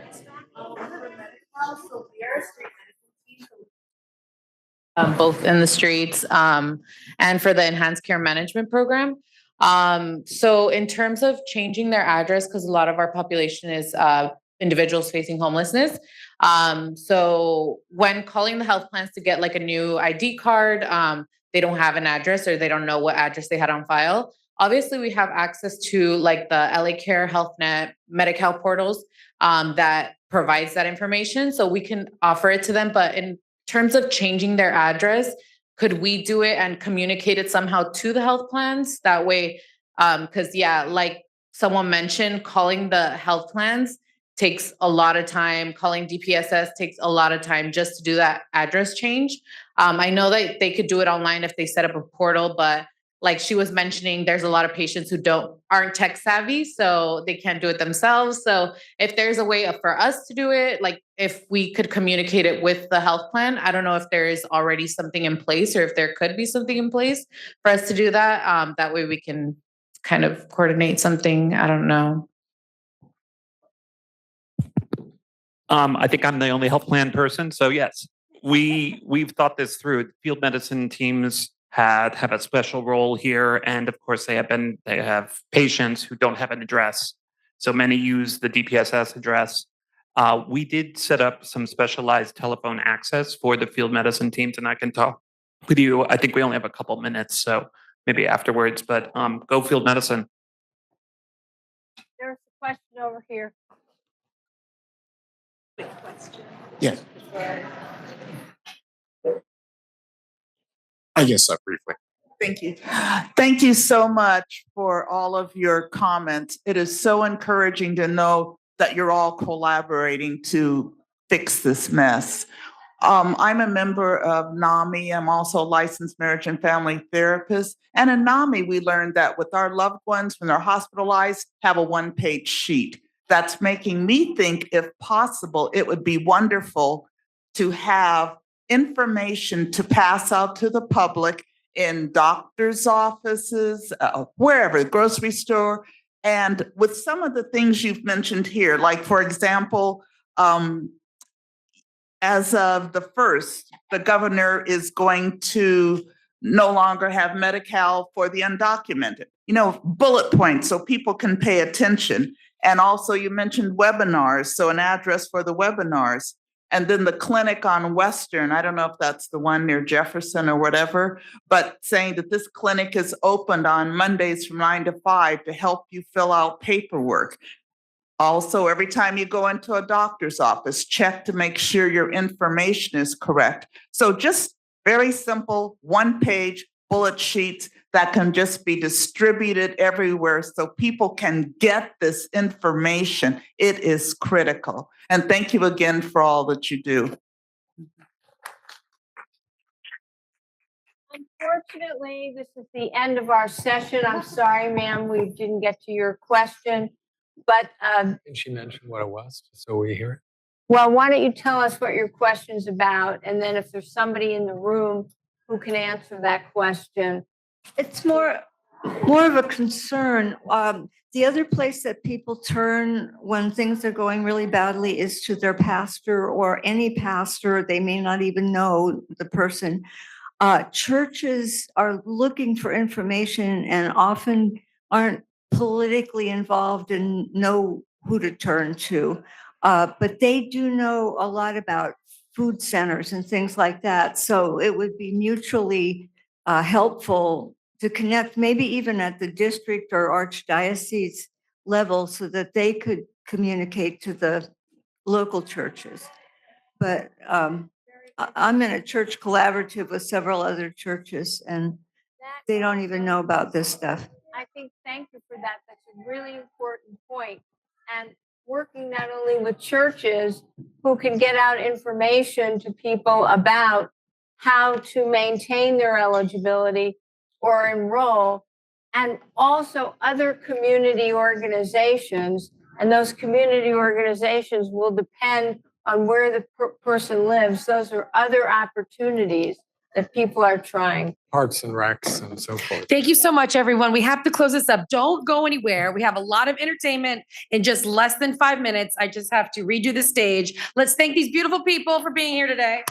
Both in the streets and for the enhanced care management program. So in terms of changing their address, because a lot of our population is individuals facing homelessness. So when calling the health plans to get like a new ID card, they don't have an address or they don't know what address they had on file. Obviously, we have access to like the LA Care, HealthNet, Medi-Cal portals that provides that information. So we can offer it to them. But in terms of changing their address, could we do it and communicate it somehow to the health plans? That way, because yeah, like someone mentioned, calling the health plans takes a lot of time. Calling DPSS takes a lot of time just to do that address change. I know that they could do it online if they set up a portal, but like she was mentioning, there's a lot of patients who aren't tech savvy, so they can't do it themselves. So if there's a way for us to do it, like if we could communicate it with the health plan, I don't know if there is already something in place or if there could be something in place for us to do that. That way we can kind of coordinate something. I don't know. I think I'm the only health plan person. So yes, we've thought this through. Field medicine teams have a special role here. And of course they have patients who don't have an address. So many use the DPSS address. We did set up some specialized telephone access for the field medicine teams, and I can talk with you. I think we only have a couple minutes, so maybe afterwards, but go field medicine. There's a question over here. Yes. I guess so, briefly. Thank you. Thank you so much for all of your comments. It is so encouraging to know that you're all collaborating to fix this mess. I'm a member of NAMI. I'm also a licensed marriage and family therapist. And in NAMI, we learned that with our loved ones, when they're hospitalized, have a one-page sheet. That's making me think, if possible, it would be wonderful to have information to pass out to the public in doctor's offices, wherever, the grocery store. And with some of the things you've mentioned here, like, for example, as of the 1st, the governor is going to no longer have Medi-Cal for the undocumented, bullet points so people can pay attention. And also you mentioned webinars, so an address for the webinars. And then the clinic on Western, I don't know if that's the one near Jefferson or whatever, but saying that this clinic is opened on Mondays from 9 to 5 to help you fill out paperwork. Also, every time you go into a doctor's office, check to make sure your information is correct. So just very simple, one-page bullet sheets that can just be distributed everywhere so people can get this information. It is critical. And thank you again for all that you do. Unfortunately, this is the end of our session. I'm sorry, ma'am, we didn't get to your question. But Can she mention what it was, so we hear it? well, why don't you tell us what your question's about? And then if there's somebody in the room who can answer that question. It's more of a concern. The other place that people turn when things are going really badly is to their pastor or any pastor. They may not even know the person. Churches are looking for information and often aren't politically involved and know who to turn to. But they do know a lot about food centers and things like that. So it would be mutually helpful to connect, maybe even at the district or archdiocese level, so that they could communicate to the local churches. But I'm in a church collaborative with several other churches, and they don't even know about this stuff. I think, thank you for that. That's a really important point. And working not only with churches, who can get out information to people about how to maintain their eligibility or enroll, and also other community organizations. And those community organizations will depend on where the person lives. Those are other opportunities that people are trying. Parks and recs and so forth. Thank you so much, everyone. We have to close this up. Don't go anywhere. We have a lot of entertainment in just less than 5 minutes. I just have to redo the stage. Let's thank these beautiful people for being here today.